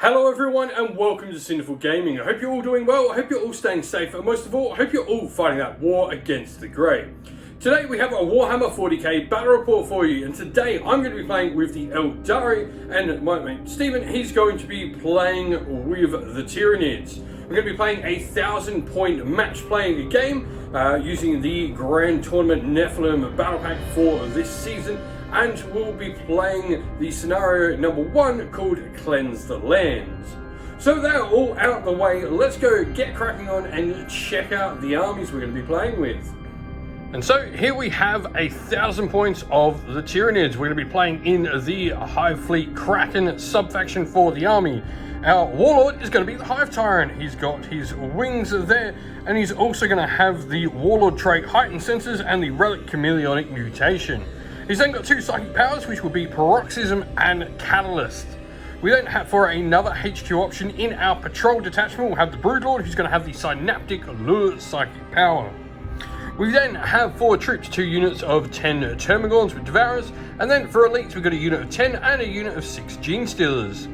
Hello everyone and welcome to Sinful Gaming. I hope you're all doing well, I hope you're all staying safe, and most of all, I hope you're all fighting that war against the grey. Today we have a Warhammer 40k battle report for you, and today I'm going to be playing with the Aeldari, and my mate Stephen, he's going to be playing with the Tyranids. We're going to be playing a 1,000-point match playing game using the Grand Tournament Nephilim Battle Pack for this season. And we'll be playing the scenario number 1 called Cleanse the Lands. So they're all out of the way, let's go get cracking on and check out the armies we're going to be playing with. And so here we have 1,000 points of the Tyranids. We're going to be playing in the Hive Fleet Kraken sub-faction for the army. Our Warlord is going to be the Hive Tyrant. He's got his wings there, and he's also going to have the Warlord trait Heightened Senses and the Relic Chameleonic Mutation. He's then got 2 psychic powers, which will be Paroxysm and Catalyst. We then have, for another HQ option in our patrol detachment, we'll have the Broodlord, who's going to have the Synaptic Lure psychic power. We then have 4 troops, 2 units of 10 Termagants with Devourers, and then for elites we've got a unit of 10 and a unit of 6 Gene Stealers.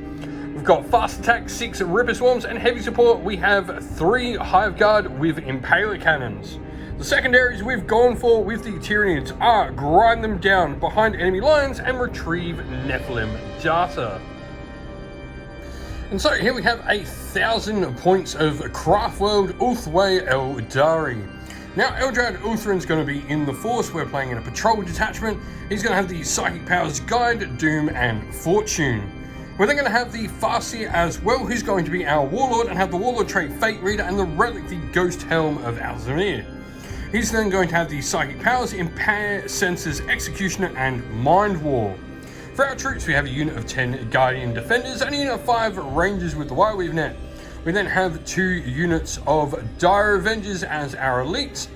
We've got fast attack, 6 Ripper Swarms, and heavy support we have 3 Hive Guard with Impaler Cannons. The secondaries we've gone for with the Tyranids are grind them down behind enemy lines and retrieve Nephilim data. And so here we have 1,000 points of Craftworld Ulthwe Aeldari. Now Eldrad Ulthran's going to be in the force. We're playing in a patrol detachment. He's going to have the Psychic Powers Guide, Doom and Fortune. We're then going to have the Farseer as well, who's going to be our Warlord and have the Warlord trait Fate Reader and the Relic, the Ghost Helm of Alzamir. He's then going to have the Psychic Powers, Impair, Senses, Executioner, and Mind War. For our troops, we have a unit of 10 Guardian Defenders and a unit of 5 Rangers with the Wireweave Net. We then have 2 units of Dire Avengers as our elites.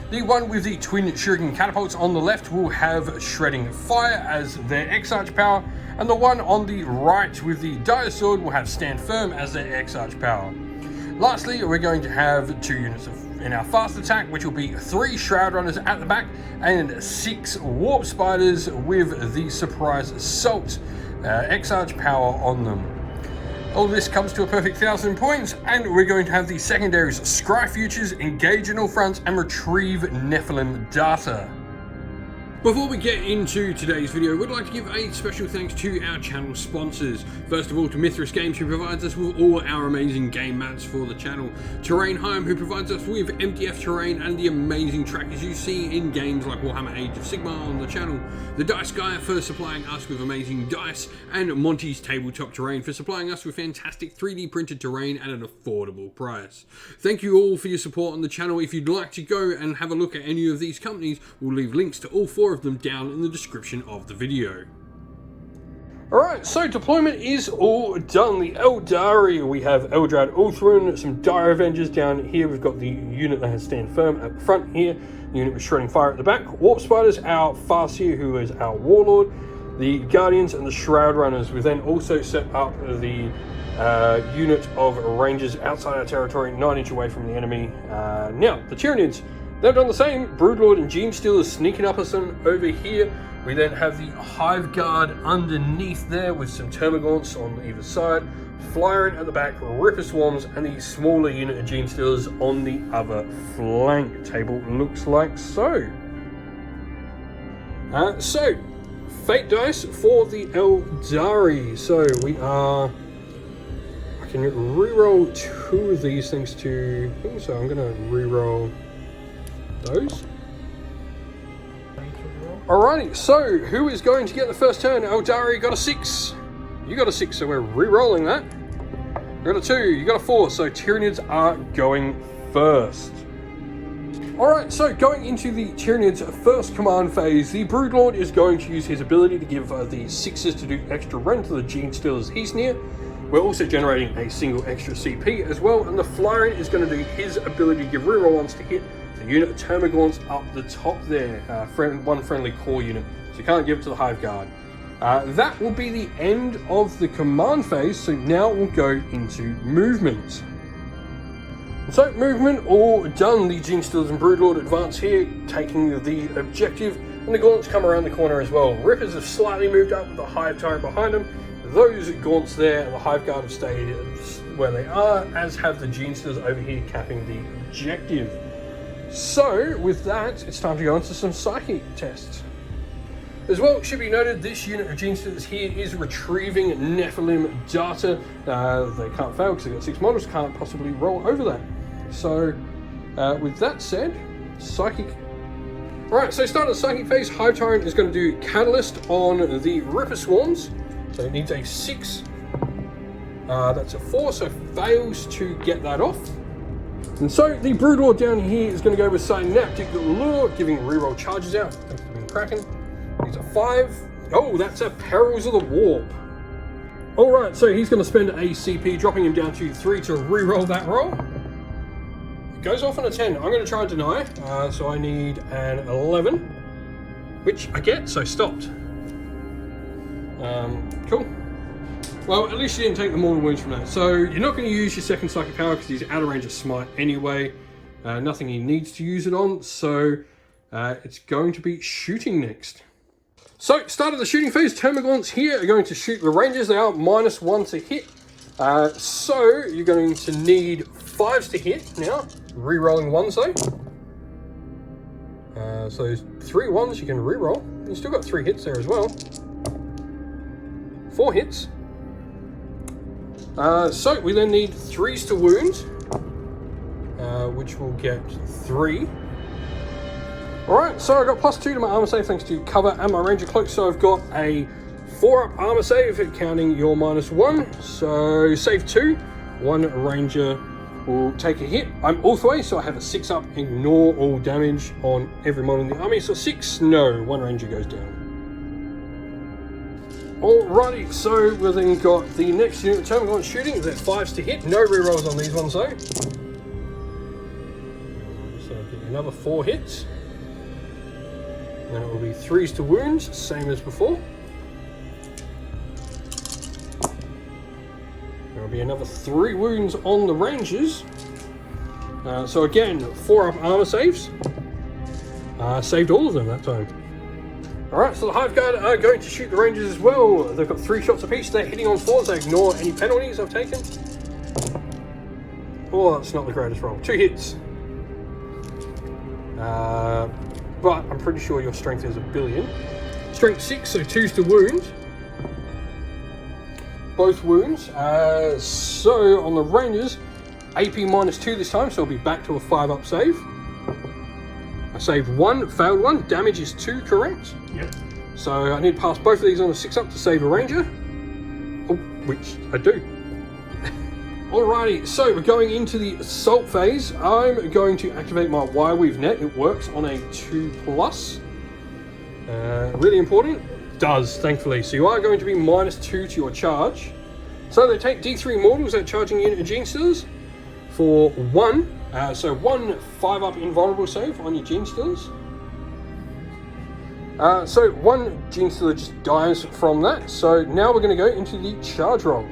The one with the Twin Shuriken Catapults on the left will have Shredding Fire as their X-Arch power, and the one on the right with the Dire Sword will have Stand Firm as their X-Arch power. Lastly, we're going to have 2 units in our fast attack, which will be 3 Shroud Runners at the back and 6 Warp Spiders with the Surprise Assault X-Arch power on them. All this comes to a perfect 1,000 points, and we're going to have the secondaries Scry Futures, Engage in all fronts, and Retrieve Nephilim data. Before we get into today's video, we'd like to give a special thanks to our channel sponsors. First of all, to Mithras Games, who provides us with all our amazing game mats for the channel. Terrainheim, who provides us with MDF terrain and the amazing trackers you see in games like Warhammer Age of Sigmar on the channel. The Dice Guy for supplying us with amazing dice, and Monty's Tabletop Terrain for supplying us with fantastic 3D printed terrain at an affordable price. Thank you all for your support on the channel. If you'd like to go and have a look at any of these companies, we'll leave links to all 4 of them down in the description of the video. Alright, so deployment is all done. The Aeldari, we have Eldrad Ulthran, some Dire Avengers down here. We've got the unit that has Stand Firm at the front here, the unit with Shredding Fire at the back, Warp Spiders, our Farseer, who is our Warlord, the Guardians, and the Shroud Runners. We then also set up the unit of Rangers outside our territory, 9 inch away from the enemy. Now, the Tyranids, they've done the same. Broodlord and Gene Stealers sneaking up us over here. We then have the Hive Guard underneath there with some Termagants on either side, Flyer at the back, Ripper Swarms, and the smaller unit of Gene Stealers on the other flank. Table looks like so. So, Fate Dice for the Aeldari. So we are... I can reroll 2 of these things to... So I'm going to reroll those. Alrighty, so who is going to get the first turn? Aeldari got a 6. You got a 6, so we're re-rolling that. You got a 2, you got a 4, so Tyranids are going first. Alright, so going into the Tyranids' first command phase, the Broodlord is going to use his ability to give the 6s to do extra run to the Gene Stealers he's near. We're also generating a single extra CP as well, and the Flyer is going to do his ability to give reroll ones to hit the unit of Termagants up the top there, one friendly core unit, so you can't give it to the Hive Guard. That will be the end of the command phase, so now we'll go into movement. So movement all done, the Gene Stealers and Broodlord advance here, taking the objective, and the Gaunts come around the corner as well. Rippers have slightly moved up with the Hive Tyrant behind them. those gaunts there, the Hive Guard have stayed where they are, as have the Genesters over here capping the objective. So with that, it's time to go into some psychic tests. As well, it should be noted, this unit of Genesters here is retrieving Nephilim data. They can't fail because they've got 6 models, can't possibly roll over that. So with that said, psychic. Alright, so start of the psychic phase, Hive Tyrant is going to do Catalyst on the Ripper Swarms. So it needs a 6. That's a 4, so fails to get that off. And so the Broodlord down here is going to go with Synaptic Lure, giving reroll charges out. Thanks for being Kraken. He's a 5. Oh, that's a Perils of the Warp. Alright, so he's going to spend a CP, dropping him down to 3 to reroll that roll. It goes off on a 10. I'm going to try and deny. So I need an 11, which I get, so stopped. Cool. Well, at least you didn't take the mortal wounds from that. So you're not going to use your second psychic power because he's out of range of smite anyway. Nothing he needs to use it on. So it's going to be shooting next. So start of the shooting phase. Termagants here are going to shoot the rangers. They are -1 to hit. So you're going to need 5s to hit now. Re-rolling 1s though. So there's 3 1s you can re-roll. You still got 3 hits there as well. 4 hits. So we then need 3s to wound, which will get 3. Alright, so I got +2 to my armor save thanks to cover and my ranger cloak, so I've got a 4-up armor save, counting your -1. So save 2, 1 ranger will take a hit. I'm Ulthwe, so I have a 6-up, ignore all damage on every model in the army. So 6, no, 1 ranger goes down. Alrighty, so we've then got the next unit, Termagant shooting. They're 5s to hit, no rerolls on these ones though. So get another 4 hits. Then it will be 3s to wounds, same as before. There will be another 3 wounds on the rangers. So again, 4-up armor saves. Saved all of them that time. Alright, so the Hive Guard are going to shoot the rangers as well. They've got 3 shots apiece. They're hitting on 4s. They ignore any penalties I've taken. Oh, that's not the greatest roll. 2 hits. But I'm pretty sure your strength is 1 billion. Strength 6, so 2s to wound. Both wounds. So on the rangers, AP -2 this time, so I'll be back to a 5-up save. I saved 1, failed 1. Damage is 2, correct? Yep. So I need to pass both of these on a 6-up to save a ranger. Oh, which I do. Alrighty, so we're going into the assault phase. I'm going to activate my Wireweave Net. It works on a 2+. Really important. It does, thankfully. So you are going to be -2 to your charge. So they take D3 mortals, that charging unit of Genesters, for 1. So 1 5-up invulnerable save on your Genesters. So 1 Genester just dies from that. So now we're going to go into the charge roll.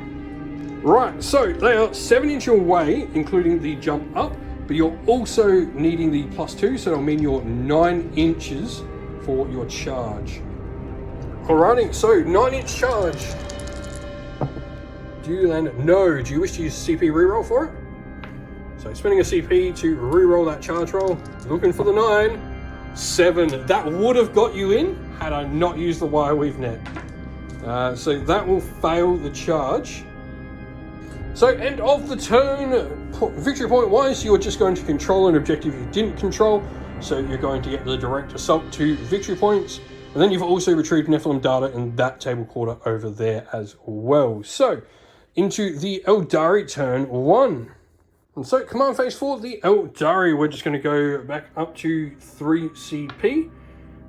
Right, so they are 7 inch away, including the jump up, but you're also needing the +2, so it'll mean you're 9 inches for your charge. Alrighty, so 9-inch charge. Do you then, no, do you wish to use CP reroll for it? So spending a CP to reroll that charge roll, looking for the 9, 7. That would have got you in had I not used the Wireweave Net. So that will fail the charge. So end of the turn, victory point wise, you're just going to control an objective you didn't control. So you're going to get the direct assault to victory points. And then you've also retrieved Nephilim data in that table quarter over there as well. So into the Aeldari turn 1. And so command phase for the Aeldari, we're just going to go back up to 3 CP.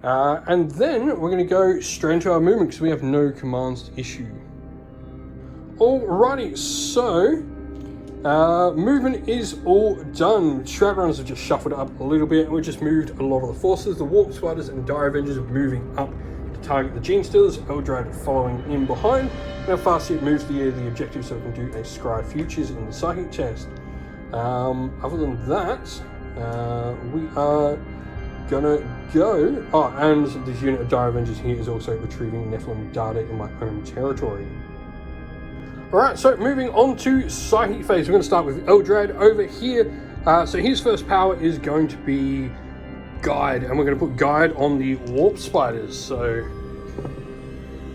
And then we're going to go straight into our movement because we have no commands to issue. Alrighty, so movement is all done. Shroudrunners have just shuffled it up a little bit, and we just moved a lot of the forces. The Warp Spiders and Dire Avengers are moving up to target the Genesters, Eldari following in behind. Now fast it moves the objective so we can do a Scry Futures in the Psychic test. Other than that, we are gonna go. Oh, and this unit of Dire Avengers here is also retrieving Nephilim data in my own territory. Alright, so moving on to Psychic phase, we're going to start with Aeldari over here. So his first power is going to be Guide, and we're going to put Guide on the Warp Spiders. So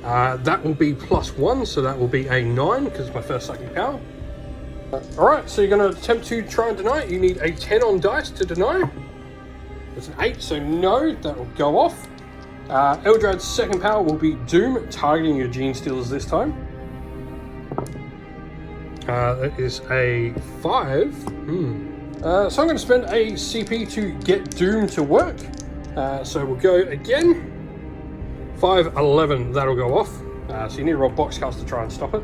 that will be +1, so that will be a 9 because it's my first Psychic power. Alright, so you're going to attempt to try and deny it. You need a 10 on dice to deny. It's an 8, so no, that will go off. Aeldari's second power will be Doom, targeting your Gene Stealers this time. That is a 5. So I'm going to spend a CP to get Doom to work. So we'll go again. 5, 11, that'll go off. So you need to roll Boxcast to try and stop it.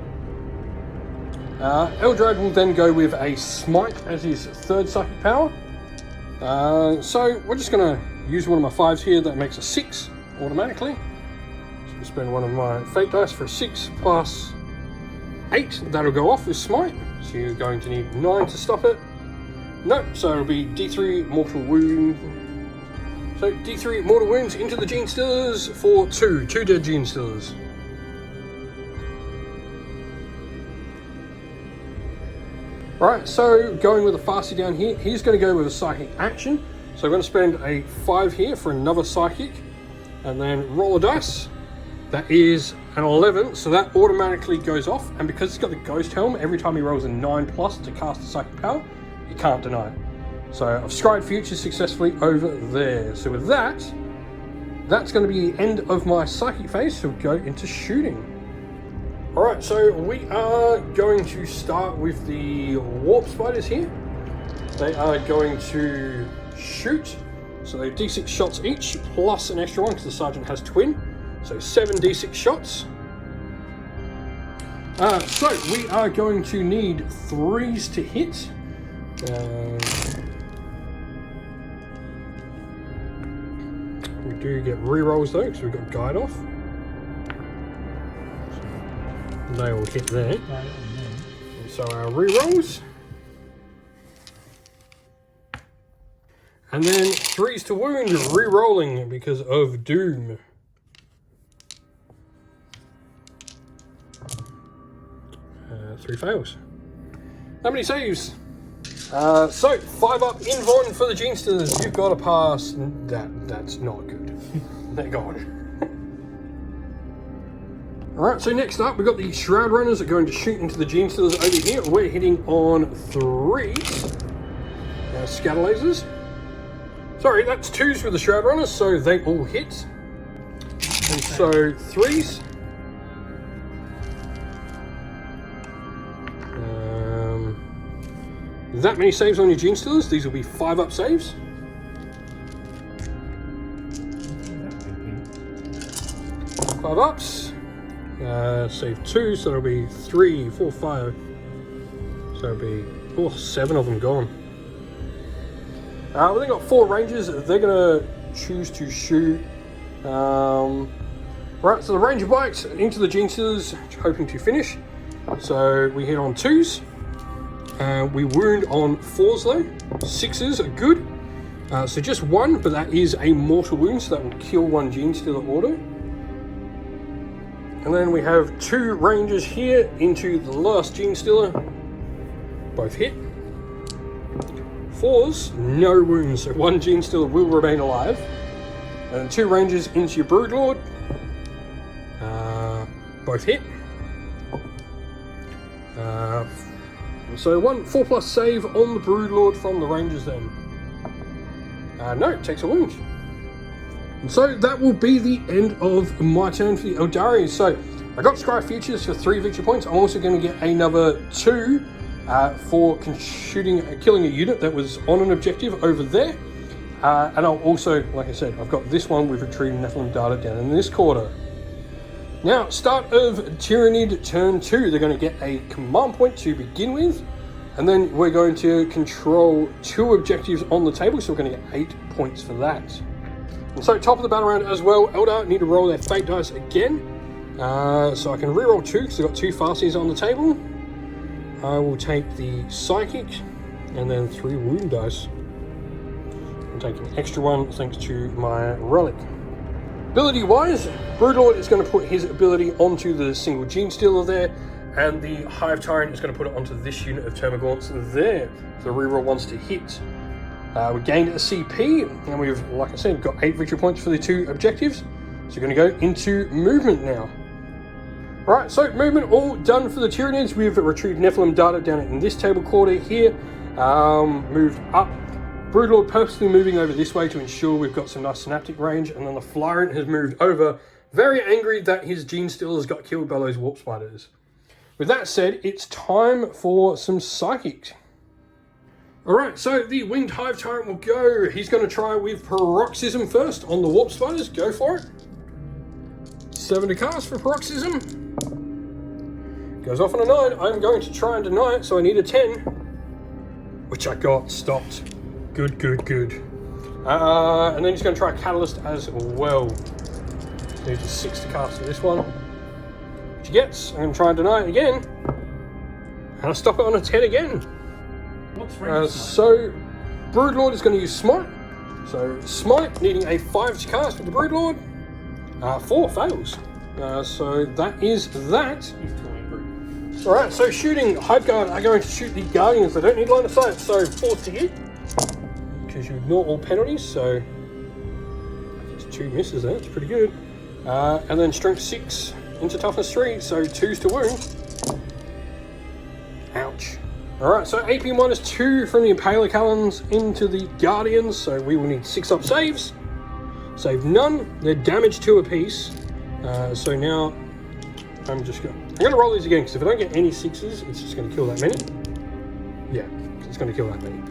Aeldari will then go with a Smite as his third Psychic power. So we're just going to use one of my 5s here. That makes a 6 automatically. So we'll spend one of my Fate dice for a 6 plus 8. That'll go off with Smite. So you're going to need 9 to stop it. Nope, so it'll be D3 mortal wound. So D3 mortal wounds into the Gene Stealers for 2 dead Gene Stealers. Alright, so going with a Fasty down here, he's going to go with a Psychic action. So I'm going to spend a 5 here for another Psychic, and then roll a dice. That is an 11, so that automatically goes off, and because it's got the Ghost Helm, every time he rolls a 9+ to cast a Psychic power, you can't deny it. So I've scryed futures successfully over there. So with that, that's going to be the end of my Psychic phase, so we'll go into shooting. Alright, so we are going to start with the Warp Spiders here. They are going to shoot, so they're D6 shots each, plus an extra one because the Sergeant has twin. So 7 D6 shots. So we are going to need 3s to hit. We do get rerolls though, because we've got Guide off. So they will hit there. So our rerolls. And then 3s to wound, re-rolling because of Doom. 3 fails. How many saves? So 5 up in Von for the Gene Stealers. You've got to pass. That's not good. They're gone. Alright, so next up we've got the Shroud Runners that are going to shoot into the Gene Stealers over here. We're hitting on 3s. Scatter lasers. Sorry, that's 2s with the Shroud Runners, so they all hit. And so 3s. That many saves on your Gene Stealers. These will be 5 up saves. Five ups. Save 2, so that'll be 3, 4, 5. So it'll be 7 of them gone. We've then got 4 rangers. They're going to choose to shoot. Right, so the ranger bikes into the Gene Stealers, hoping to finish. So we hit on 2s. We wound on 4s though. 6s are good. So just 1, but that is a mortal wound, so that will kill 1 Gene Stealer auto. And then we have 2 rangers here into the last Gene Stealer. Both hit. 4s, no wounds, so 1 Gene Stealer will remain alive. And 2 rangers into your Broodlord. Both hit. So 4+ save on the Broodlord from the Rangers then. No, it takes a wound. And so that will be the end of my turn for the Aeldari. So I got Scry Futures for 3 victory points. I'm also going to get another 2 for killing a unit that was on an objective over there. And I'll also, like I said, I've got this one with retrieving Nephilim data down in this quarter. Now, start of Tyranid turn 2, they're going to get a command point to begin with, and then we're going to control 2 objectives on the table, so we're going to get 8 points for that. And so, top of the battle round as well, Eldar need to roll their Fate dice again, so I can reroll 2 because I've got 2 Fasties on the table. I will take the Psychic, and then 3 Wound dice. I'm taking an extra 1 thanks to my Relic. Ability wise, Broodlord is going to put his ability onto the single Gene Stealer there, and the Hive Tyrant is going to put it onto this unit of Termagants there. The reroll wants to hit. We gained a CP, and we've, like I said, got 8 victory points for the 2 objectives. So we're going to go into movement now. Alright, so movement all done for the Tyranids. We've retrieved Nephilim data down in this table quarter here. Moved up. Broodlord purposely moving over this way to ensure we've got some nice synaptic range, and then the Flyrant has moved over, very angry that his Gene Stealers got killed by those Warp Spiders. With that said, it's time for some Psychic. Alright, so the Winged Hive Tyrant will go. He's going to try with Paroxysm first on the Warp Spiders. Go for it. 7 to cast for Paroxysm. Goes off on a 9. I'm going to try and deny it, so I need a 10. Which I got. Stopped. Good, good, good. And then he's going to try Catalyst as well. So he's a 6 to cast for this one. Which he gets. I'm going to try and deny it again. And I stop it on a 10 again. What's so Broodlord is going to use Smite. So Smite needing a 5 to cast with the Broodlord. 4 fails. So that is that. Alright, so shooting, Hive Guard are going to shoot the Guardians. They don't need line of sight, so 4 to hit. Because you ignore all penalties, so just 2 misses there, that's pretty good. And then Strength 6 into Toughness 3, so 2s to wound. Ouch. Alright, so AP minus 2 from the Impaler Callans into the Guardians, so we will need 6 up saves. Save none, they're damage 2 apiece. So now I'm going to roll these again, because if I don't get any 6s, it's just going to kill that many. Yeah, it's going to kill that many.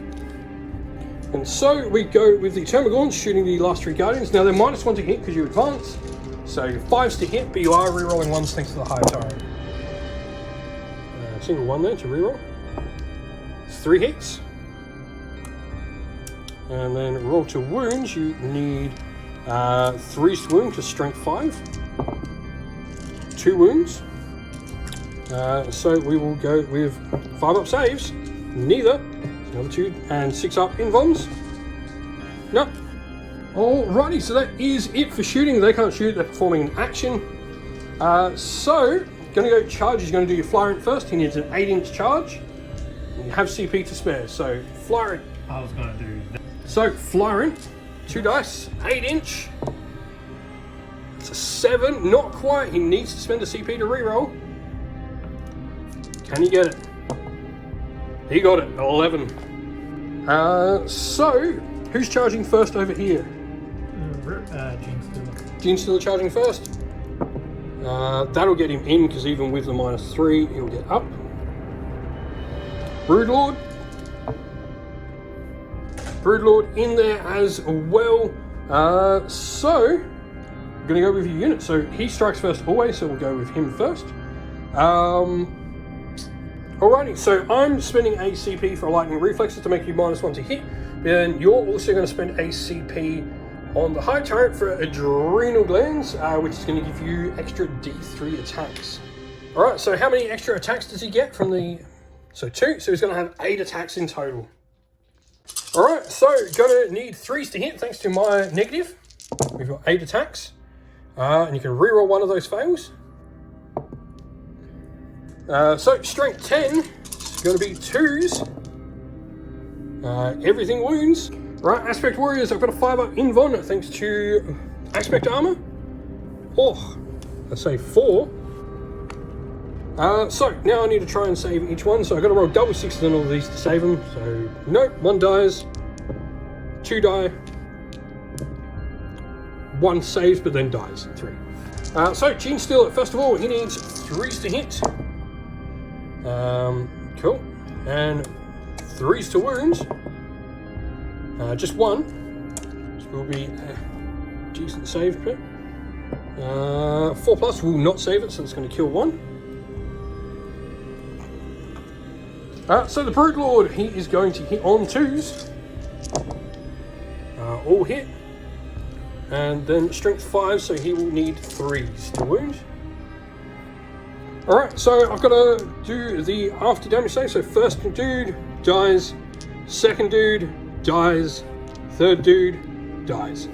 And so we go with the Termagants shooting the last 3 Guardians. Now they're minus 1 to hit because you advance. So 5s to hit, but you are rerolling 1s thanks to the Hive Tyrant. Single 1 there to reroll. 3 hits. And then roll to wounds, you need 3 to wound to strength 5. 2 wounds. So we will go with 5 up saves. Neither. Another 2. And 6 up invulns. No. Alrighty, so that is it for shooting. They can't shoot, they're performing an action. So, gonna go charge. He's gonna do your Flyrant first. He needs an 8-inch charge. You have CP to spare, so Flyrant. I was gonna do that. So Flyrant, 2 dice, 8-inch. It's a 7, not quite. He needs to spend a CP to reroll. Can he get it? He got it, 11. So, who's charging first over here? Gene Stealer. Gene Stealer charging first. That'll get him in, because even with the minus 3, he'll get up. Broodlord. Broodlord in there as well. So, I'm going to go with your unit. So, he strikes first always, so we'll go with him first. Alrighty, so I'm spending a CP for Lightning Reflexes to make you minus 1 to hit. Then you're also going to spend a CP on the Hive Tyrant for Adrenal Glands, which is going to give you extra D3 attacks. Alright, so how many extra attacks does he get from the... So 2, so he's going to have 8 attacks in total. Alright, so going to need 3s to hit thanks to my negative. We've got 8 attacks. And you can reroll one of those fails. So strength 10 is going to be 2s. Everything wounds. Right, Aspect Warriors, I've got a 5 up invuln thanks to Aspect Armor. Oh, let's say 4. So now I need to try and save each one. So I've got to roll double 6s on all of these to save them. So nope, 1 dies, 2 die, 1 saves but then dies, 3. So Gene Stealer, first of all, he needs 3s to hit. Cool. And 3s to wounds. Just 1. This will be a decent save bit. 4 plus will not save it, so it's going to kill 1. So the Broodlord, he is going to hit on 2s. All hit. And then strength 5, so he will need 3s to wound. Alright, so I've got to do the after damage save. So first dude dies, second dude dies, third dude dies.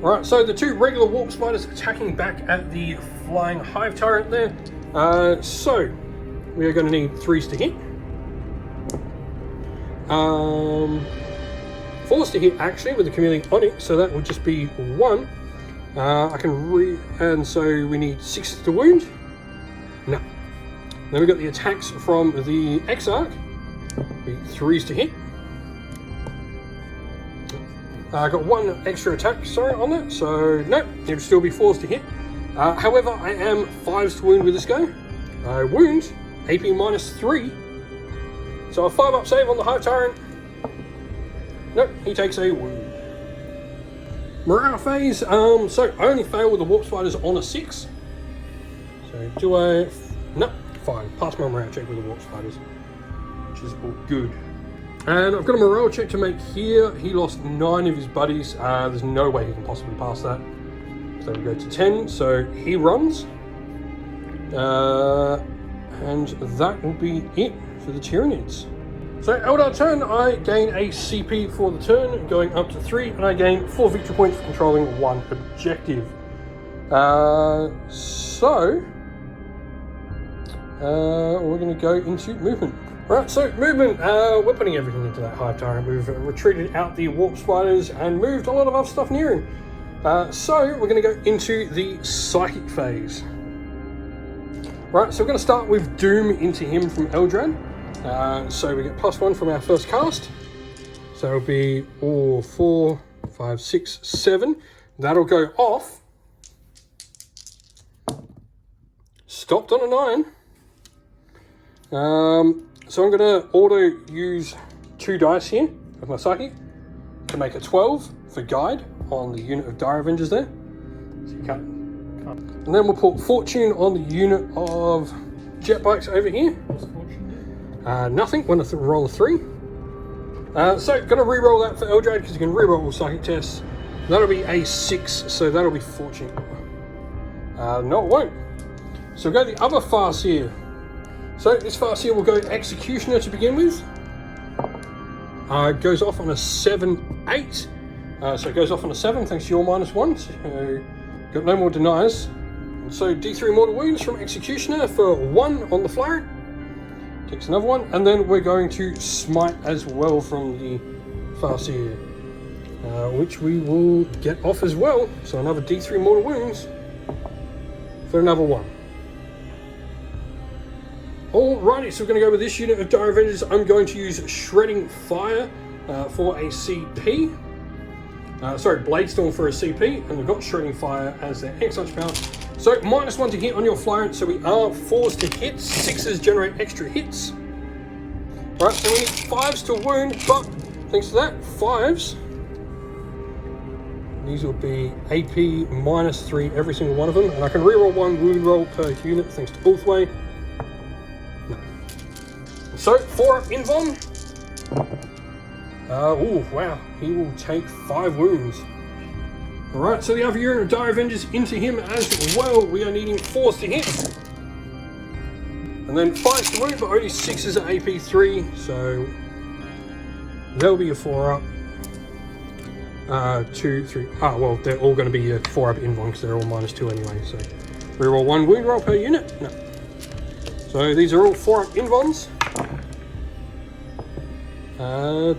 Alright, so the 2 regular Warp Spiders attacking back at the Flying Hive Tyrant there. So we are going to need 3s to hit. 4s to hit actually with the chameleon on it, so that would just be 1. And so we need 6s to wound. No. Then we got the attacks from the Exarch. 3s to hit. I got 1 extra attack, sorry, on that, so no, it'll still be 4s to hit. However, I am 5s to wound with this guy. Wound, AP -3. So a 5-up save on the Hive Tyrant. Nope, he takes a wound. Morale phase, so I only fail with the Warp Spiders on a 6. So do I... No, fine. Pass my morale check with the Warp Spiders, which is all good. And I've got a morale check to make here. He lost 9 of his buddies. There's no way he can possibly pass that. So we go to 10, so he runs. And that will be it for the Tyranids. So Eldar turn, I gain a CP for the turn, going up to 3, and I gain 4 victory points for controlling 1 objective. We're going to go into movement. Right, so movement, we're putting everything into that Hive Tyrant. We've retreated out the Warp Spiders and moved a lot of other stuff near him. So we're going to go into the Psychic phase. Right, so we're going to start with Doom into him from Eldari. So we get +1 from our first cast. So it'll be 4, 5, 6, 7. That'll go off. Stopped on a 9. So I'm going to auto use 2 dice here with my Psychic to make a 12 for guide on the unit of Dire Avengers there. So you can't. And then we'll put Fortune on the unit of Jet Bikes over here. What's Fortune do? Nothing. Want to roll a 3. So going to re-roll that for Eldari because you can re-roll all Psychic tests. That'll be a 6, so that'll be Fortune. No, it won't. So we'll go the other Farseer. So this Farseer will go Executioner to begin with. Goes off on a 7-8. So it goes off on a 7 thanks to your -1. So got no more deniers. And so D3 mortal wounds from Executioner for 1 on the flyer. Takes another 1. And then we're going to smite as well from the Farseer. Which we will get off as well. So another D3 mortal wounds for another 1. Alrighty, so we're going to go with this unit of Dire Avengers. I'm going to use Shredding Fire for a CP. Bladestorm for a CP, and we've got Shredding Fire as their Exarch power. So -1 to hit on your flyer, so we are 4s to hit. 6s generate extra hits. Right, so we need 5s to wound, but thanks to that, 5s. These will be AP -3 every single one of them, and I can reroll 1 wound roll per unit thanks to Ulthwe. So, 4-up Invon. Wow. He will take 5 wounds. Alright, so the other unit of Dire Avengers into him as well. We are needing 4s to hit. And then 5s to wound, but only 6s at AP3. So, they'll be a 4-up. 2, 3. Well, they're all going to be a 4-up Invon because they're all -2 anyway. So, reroll 1 wound roll per unit. No. So, these are all 4-up Invons.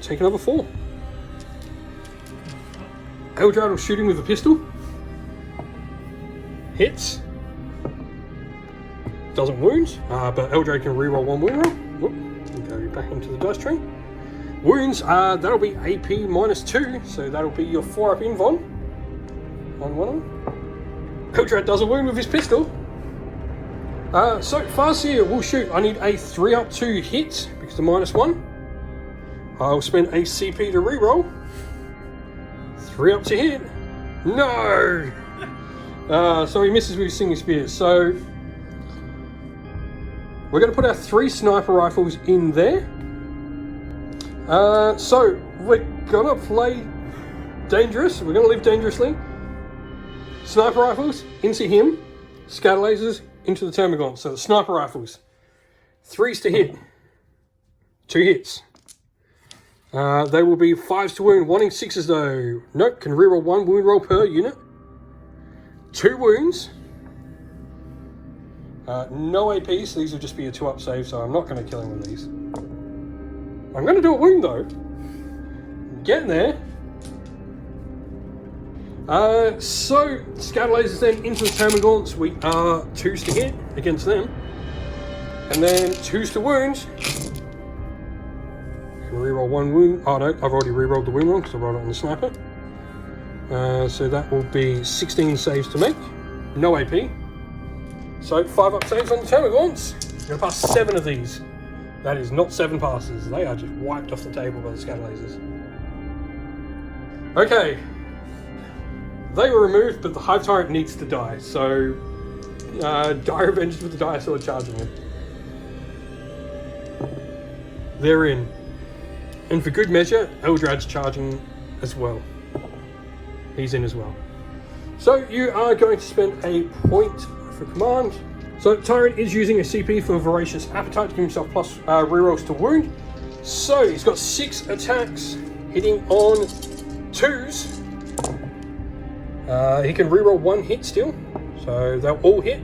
Take another 4. Eldari will shoot him with a pistol. Hits. Doesn't wound, but Eldari can reroll 1 wound roll. Whoop, we'll go back into the dice tray. Wounds, that'll be AP -2, so that'll be your 4-up Invon on one of them. Eldari does a wound with his pistol. So Farseer will shoot. I need a 3-up to hit because the -1. I'll spend a CP to reroll. 3-up to hit. No! So he misses with his Singing Spear. So we're going to put our 3 sniper rifles in there. So we're going to play dangerous. We're going to live dangerously. Sniper rifles into him. Scatter lasers into the Termagant. So the sniper rifles. 3s to hit. 2 hits. They will be 5s to wound, wanting 6s though. Nope, can reroll 1 wound roll per unit. 2 wounds. No AP, so these will just be a 2-up save, so I'm not going to kill him with these. I'm going to do a wound though. Getting there. So scatter lasers then into the Termagants. We are 2s to hit against them, and then 2s to wound. Can reroll 1 wound. Oh no, I've already rerolled the wound roll because I rolled it on the sniper. So that will be 16 saves to make. No AP. So 5-up saves on the Termagants. You're going to pass 7 of these. That is not 7 passes. They are just wiped off the table by the scatter lasers. Okay. They were removed, but the Hive Tyrant needs to die. So, Dire Avengers with the Dire Sword charging him. They're in. And for good measure, Aeldrad's charging as well. He's in as well. So you are going to spend a point for command. So Tyrant is using a CP for Voracious Appetite to give himself plus rerolls to wound. So he's got 6 attacks hitting on 2s. He can reroll 1 hit still, so they'll all hit.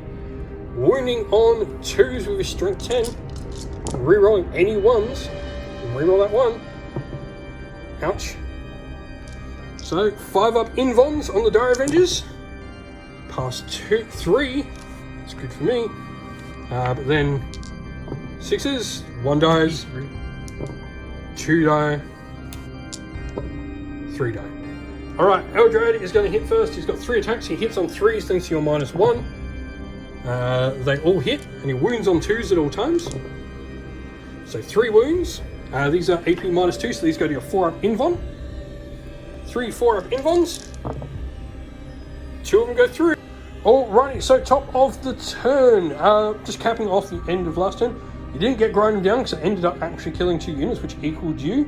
Wounding on 2s with his strength 10. Rerolling any 1s. Reroll that 1. Ouch. So 5-up invons on the Dire Avengers. Pass 3. That's good for me. But then 6s, 1 dies, 2 die, 3 die. Alright, Aeldrad is going to hit first. He's got 3 attacks. He hits on 3s thanks to your -1. They all hit, and he wounds on 2s at all times. So 3 wounds. These are AP -2, so these go to your 4-up invon. 3 4-up invons. 2 of them go through. Alrighty, so top of the turn. Just capping off the end of last turn. You didn't get grinding down because it ended up actually killing 2 units, which equaled you.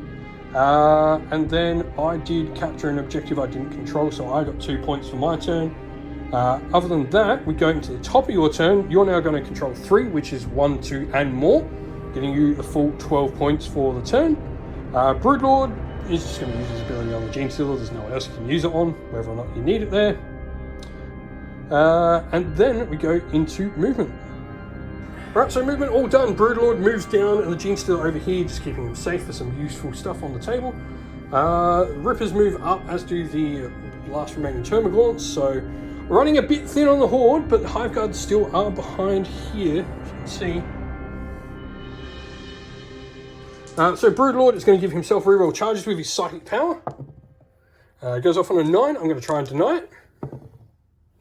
And then I did capture an objective I didn't control, so I got 2 points for my turn. Other than that, we go into the top of your turn. You're now going to control 3, which is 1, 2, and more, getting you the full 12 points for the turn. Broodlord is just going to use his ability on the Gene Stealer. There's no one else you can use it on, whether or not you need it there. And then we go into movement. Right, so movement all done. Broodlord moves down, and the Gene Stealer over here, just keeping him safe for some useful stuff on the table. Rippers move up, as do the last remaining Termagants. So we're running a bit thin on the Horde, but the Hive Guards still are behind here, as you can see. So Broodlord is going to give himself reroll charges with his psychic power. Goes off on a 9. I'm going to try and deny it.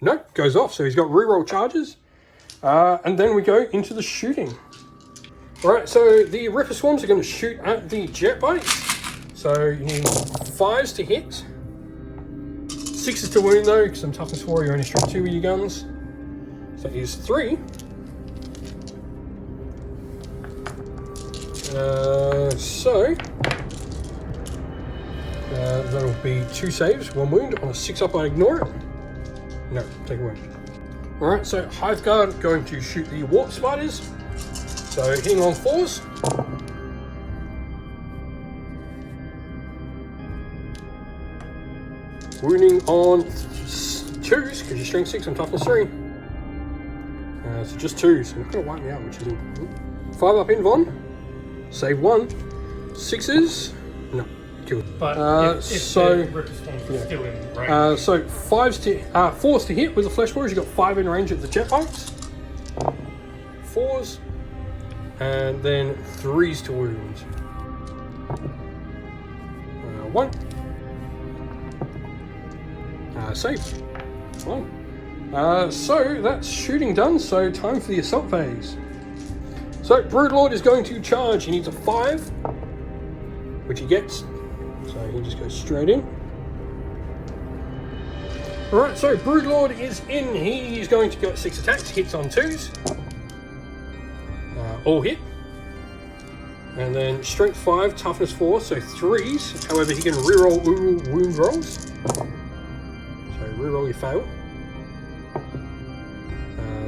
Nope, goes off. So he's got reroll charges. And then we go into the shooting. Alright, so the Ripper Swarms are going to shoot at the jet bites. So you need 5s to hit. 6s to wound though, because I'm toughness 4, you're only strength 2 with your guns. So here's 3. That'll be 2 saves, 1 wound. On a 6-up, I ignore it. No, take a wound. Alright, so Hive Guard going to shoot the Warp Spiders. So hitting on 4s. Wounding on 2s, because you're strength 6 and toughness 3. So just 2s. I'm not going to wipe me out, which is important. 5-up invon. Save 1. 6s. No, kill. But if the Ripper Swarms are still in range. So 4s to hit with the Flesh Warriors. You've got 5 in range at the jet bites. 4s. And then 3s to wound. 1. Save. Fine. So that's shooting done. So time for the assault phase. So Broodlord is going to charge. He needs a 5, which he gets. So he just goes straight in. Alright, so Broodlord is in. He's going to go 6 attacks. Hits on 2s. All hit. And then strength 5, toughness 4, so 3s. However, he can reroll wound rolls. So reroll your fail.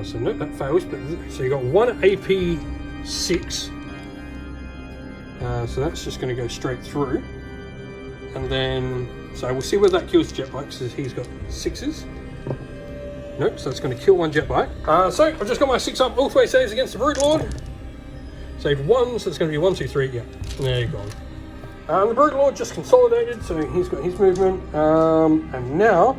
So no, that fails. But so you got 1 AP 6. So that's just going to go straight through. And then, so we'll see whether that kills the jet bike, because he's got 6s. Nope, so that's going to kill one jet bike. So I've just got my 6-up Ulthwe saves against the Broodlord. Saved 1, so it's going to be 1, 2, 3. Yeah, there you go. The Broodlord just consolidated, so he's got his movement. And now,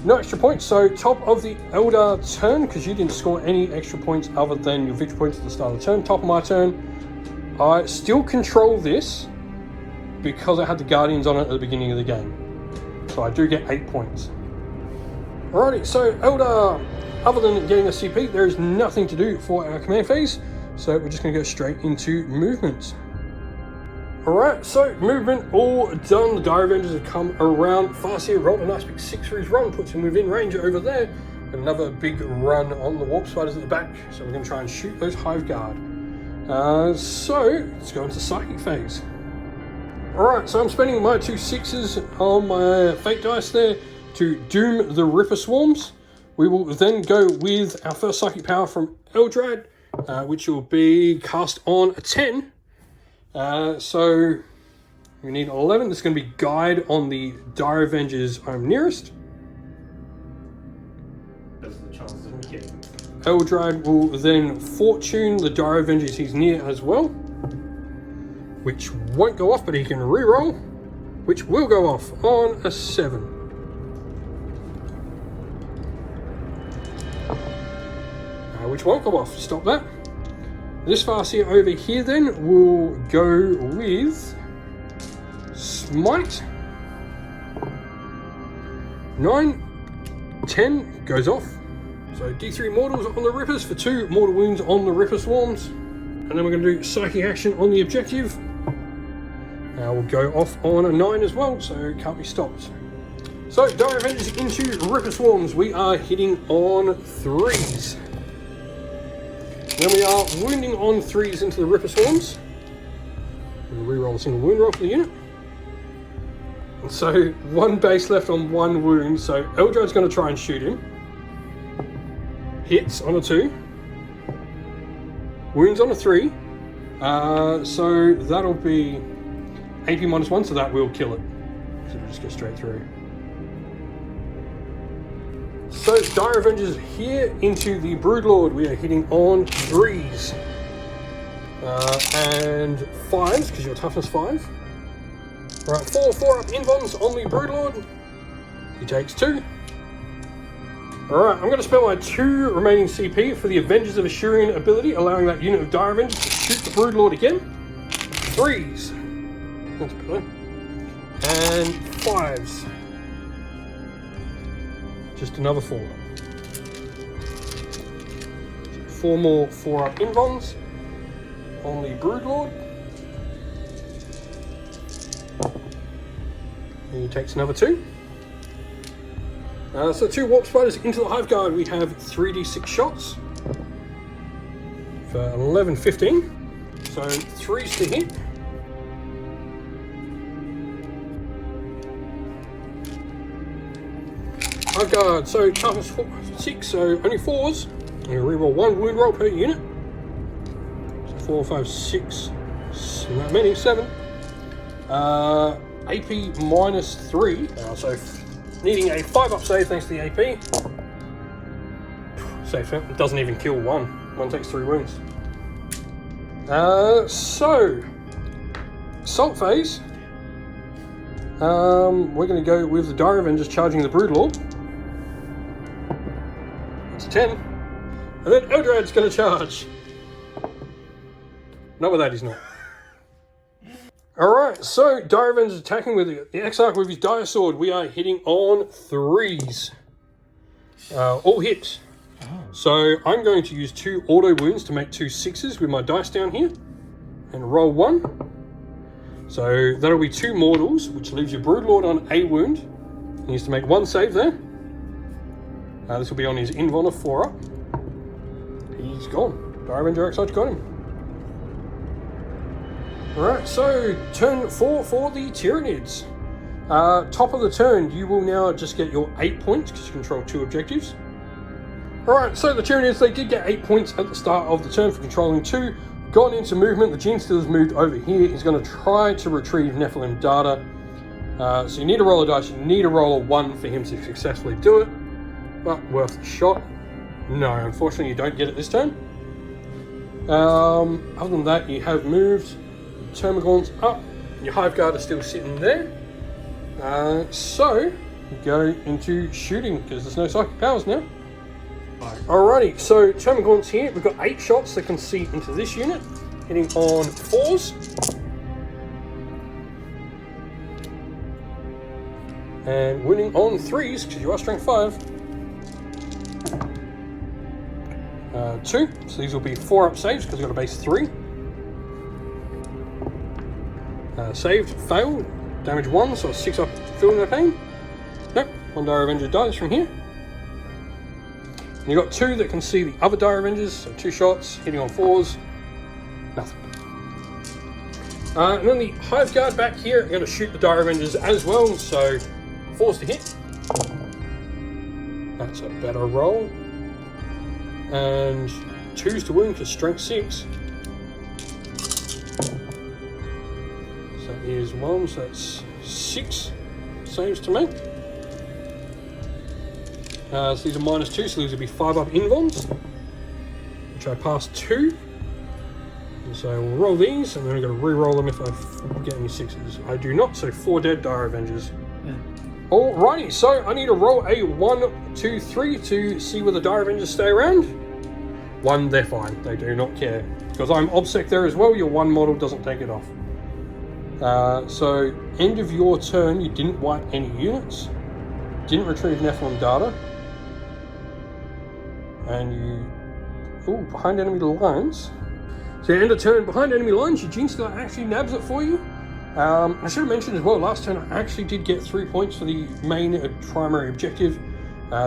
no extra points. So top of the Eldar turn, because you didn't score any extra points other than your victory points at the start of the turn. Top of my turn, I still control this because I had the Guardians on it at the beginning of the game. So I do get 8 points. Alrighty, so Eldar, other than getting a CP, there is nothing to do for our command phase. So we're just going to go straight into movement. Alright, so movement all done. The Dire Avengers have come around. Farseer rolled a nice big 6 for his run, puts him within range over there. Another big run on the Warp Spiders at the back. So we're going to try and shoot those Hive Guard. So let's go into Psychic phase. Alright, so I'm spending my 2 6s on my Fate dice there to doom the Ripper Swarms. We will then go with our first Psychic power from Eldari, which will be cast on a 10. So we need 11. This is going to be Guide on the Dire Avengers I'm nearest. Those are the chances of me getting them. Eldari will then Fortune the Dire Avengers he's near as well, which won't go off, but he can reroll, which will go off on a 7. Which won't go off. Stop that. This Farseer over here then will go with Smite. 9, 10 goes off. So D3 mortals on the Rippers for 2 mortal wounds on the Ripper Swarms. And then we're going to do Psychic action on the objective. We'll go off on a 9 as well, so it can't be stopped. So Dire Avengers into Ripper Swarms. We are hitting on 3s. Then we are wounding on 3s into the Ripper Swarms. We'll reroll a single wound roll for the unit. And so 1 base left on 1 wound, so Eldrad's going to try and shoot him. Hits on a 2. Wounds on a 3. So that'll be AP -1, so that will kill it. So we'll just go straight through. So Dire Avengers here into the Broodlord. We are hitting on 3s. And 5s, because you're toughness 5. Alright, 4-up invons on the Broodlord. He takes 2. Alright, I'm going to spend my 2 remaining CP for the Avengers of Ashurian ability, allowing that unit of Dire Avengers to shoot the Broodlord again. 3s. That's better. And 5s. Just another 4. 4 more 4-up invons on the Broodlord. And he takes another 2. So 2 Warp Spiders into the Hive Guard. We have 3d6 shots for 11, 15. So 3s to hit. Hive Guard, so toughness 6, so only 4s. I'm going to reroll 1 wound roll per unit. So 4, 5, 6, not that many, 7. AP -3, so needing a 5-up save thanks to the AP. Safe, it doesn't even kill 1. 1 takes 3 wounds. So, Assault phase. We're going to go with the Dire Avengers charging the Broodlord. It's a 10. And then Eldrad's going to charge. Not with that, he's not. Alright, so Dire Avengers attacking with the Exarch with his Dire Sword. We are hitting on 3s. All hits. Oh. So I'm going to use 2 auto wounds to make 2 6s with my dice down here. And roll 1. So that'll be 2 mortals, which leaves your Broodlord on a wound. He needs to make 1 save there. This will be on his Invon of 4-up. He's gone. Dire Avenger Exarch got him. Alright, so turn 4 for the Tyranids. Top of the turn, you will now just get your 8 points because you control 2 objectives. Alright, so the Tyranids, they did get 8 points at the start of the turn for controlling 2. Gone into movement, the Gene Stealer's moved over here. He's going to try to retrieve Nephilim data. So you need to roll a dice, you need to roll a 1 for him to successfully do it. but worth a shot. No, unfortunately you don't get it this turn. Other than that, you have moved Termagants up. Your Hive Guard are still sitting there. So you go into shooting because there's no psychic powers now. Alrighty, so Termagants here. We've got 8 shots that can see into this unit, hitting on 4s. And winning on 3s because you are strength 5. 2, so these will be 4-up saves because we've got a base 3. Saved, failed, damage 1, so 6-up, feeling no pain. Nope, 1 Dire Avenger dies from here. And you've got 2 that can see the other Dire Avengers, so 2 shots, hitting on 4s, nothing. And then the Hive Guard back here are going to shoot the Dire Avengers as well, so 4s to hit. That's a better roll. And 2s to wound because strength 6. So that is 1, so that's 6 saves to make. So these are -2, so these will be 5-up invulns, which I passed 2. And so we'll roll these, and then I'm going to re-roll them if I get any 6s. I do not, so 4 dead Dire Avengers. Yeah. Alrighty, so I need to roll a 1, 2, 3 to see whether Dire Avengers stay around. 1, they're fine. They do not care. Because I'm OBSEC there as well, your 1 model doesn't take it off. So, end of your turn, you didn't wipe any units. Didn't retrieve Nephilim data. And you... Ooh, behind enemy lines. So, end of turn, behind enemy lines, your Gene Stealer actually nabs it for you. I should have mentioned as well, last turn I actually did get 3 points for the main primary objective.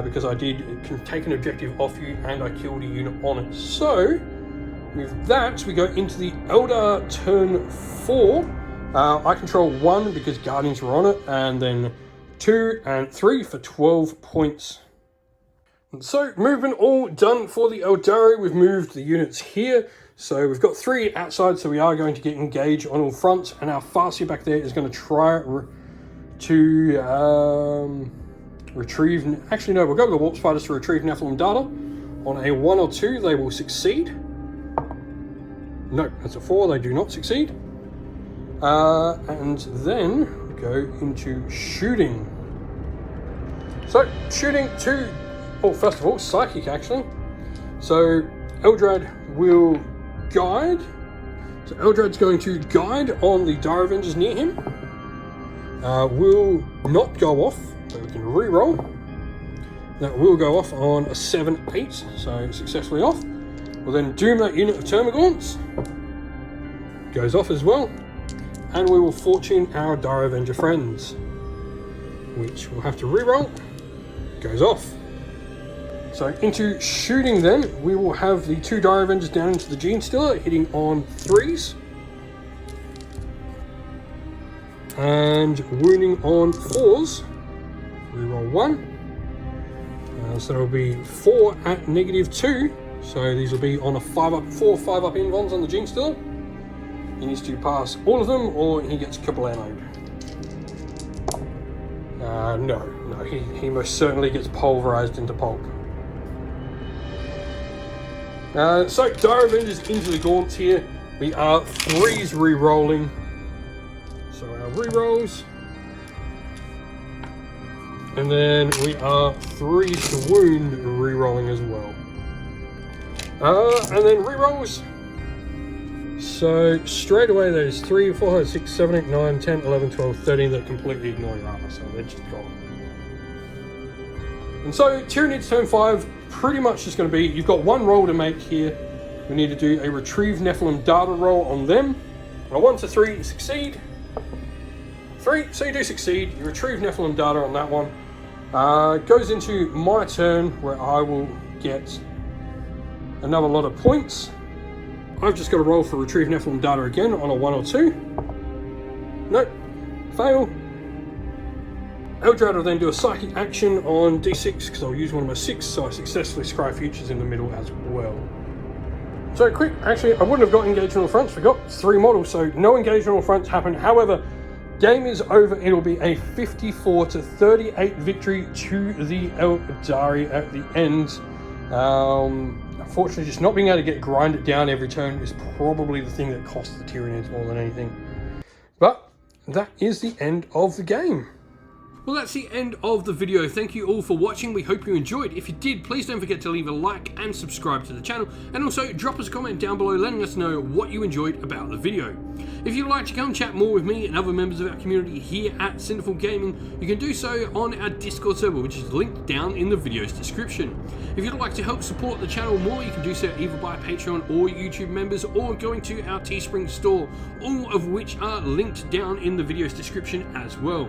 Because I did take an objective off you and I killed a unit on it. So, with that, we go into the Eldar turn 4. I control 1 because Guardians were on it, and then 2 and 3 for 12 points. And so, movement all done for the Aeldari. We've moved the units here. So, we've got 3 outside, so we are going to get engaged on all fronts, and our Farseer back there is going to try to... retrieve, actually no, we'll go with the Warp Spiders to retrieve Nephilim data. On a 1 or 2, they will succeed. No, that's a 4, they do not succeed. And then we go into shooting. So, shooting to, oh, first of all, Psychic actually. So, Eldrad will guide. So, Eldrad's going to guide on the Dire Avengers near him. Will not go off. So we can re-roll. That will go off on a 7-8, so successfully off. We'll then doom that unit of Termagants. Goes off as well. And we will fortune our Dire Avenger friends, which we'll have to re-roll. Goes off. So into shooting then, we will have the 2 Dire Avengers down into the Gene Stealer, hitting on 3s. And wounding on 4s. Reroll 1. So it'll be 4 at -2. So these will be on a 4 5-up invulns on the Gene Stealer. He needs to pass all of them or he gets kablanoed. No, he most certainly gets pulverized into pulp. So Dire Avengers into the gaunts here. We are 3s re-rolling. So our re-rolls. And then we are 3s to wound re-rolling as well. And then re-rolls. So straight away there's 3, 4, 5, 6, 7, 8, 9, 10, 11, 12, 13 that completely ignore your armor, so they're just gone. And so Tyranids turn 5, pretty much just going to be, you've got 1 roll to make here. We need to do a retrieve Nephilim data roll on them. On a 1 to 3, you succeed. 3, so you do succeed. You retrieve Nephilim data on that one. Goes into my turn where I will get another lot of points. I've just got to roll for retrieve Nephilim data again on a 1 or 2. Nope, fail. Eldrad will then do a psychic action on D6 because I'll use one of my 6, so I successfully scry futures in the middle as well. So quick, actually I wouldn't have got engagement on fronts, we got 3 models, so no engagement on fronts happened. However, Game is over. It'll be a 54-38 victory to the Aeldari at the end. Unfortunately, just not being able to get grinded down every turn is probably the thing that costs the Tyranids more than anything. But that is the end of the game. Well, that's the end of the video. Thank you all for watching. We hope you enjoyed. If you did, please don't forget to leave a like and subscribe to the channel. And also drop us a comment down below letting us know what you enjoyed about the video. If you'd like to come chat more with me and other members of our community here at Sinful Gaming, you can do so on our Discord server, which is linked down in the video's description. If you'd like to help support the channel more, you can do so either by Patreon or YouTube members, or going to our Teespring store, all of which are linked down in the video's description as well.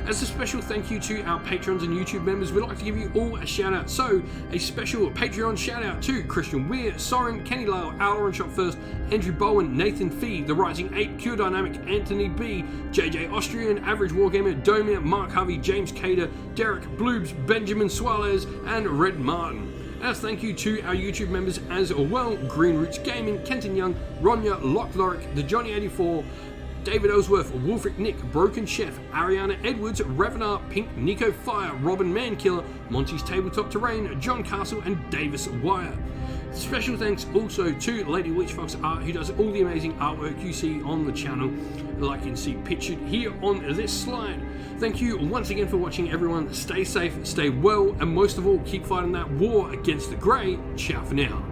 As a special thank you to our patrons and YouTube members, we'd like to give you all a shout out. So, a special Patreon shout out to Christian Weir, Soren, Kenny Lyle, Owen Shot First, Andrew Bowen, Nathan Fee, The Rising 8, Pure Dynamic, Anthony B, JJ Austrian, Average Wargamer, Domir, Mark Harvey, James Cader, Derek Bloobs, Benjamin Suarez, and Red Martin. As thank you to our YouTube members as well: Green Roots Gaming, Kenton Young, Ronya, Lock Lorick, The Johnny 84, David Ellsworth, Wolfric Nick, Broken Chef, Ariana Edwards, Revenar, Pink, Nico Fire, Robin Mankiller, Monty's Tabletop Terrain, John Castle, and Davis Wire. Special thanks also to Lady Witchfox Art, who does all the amazing artwork you see on the channel, like you can see pictured here on this slide. Thank you once again for watching, everyone. Stay safe, stay well, and most of all, keep fighting that war against the Grey. Ciao for now.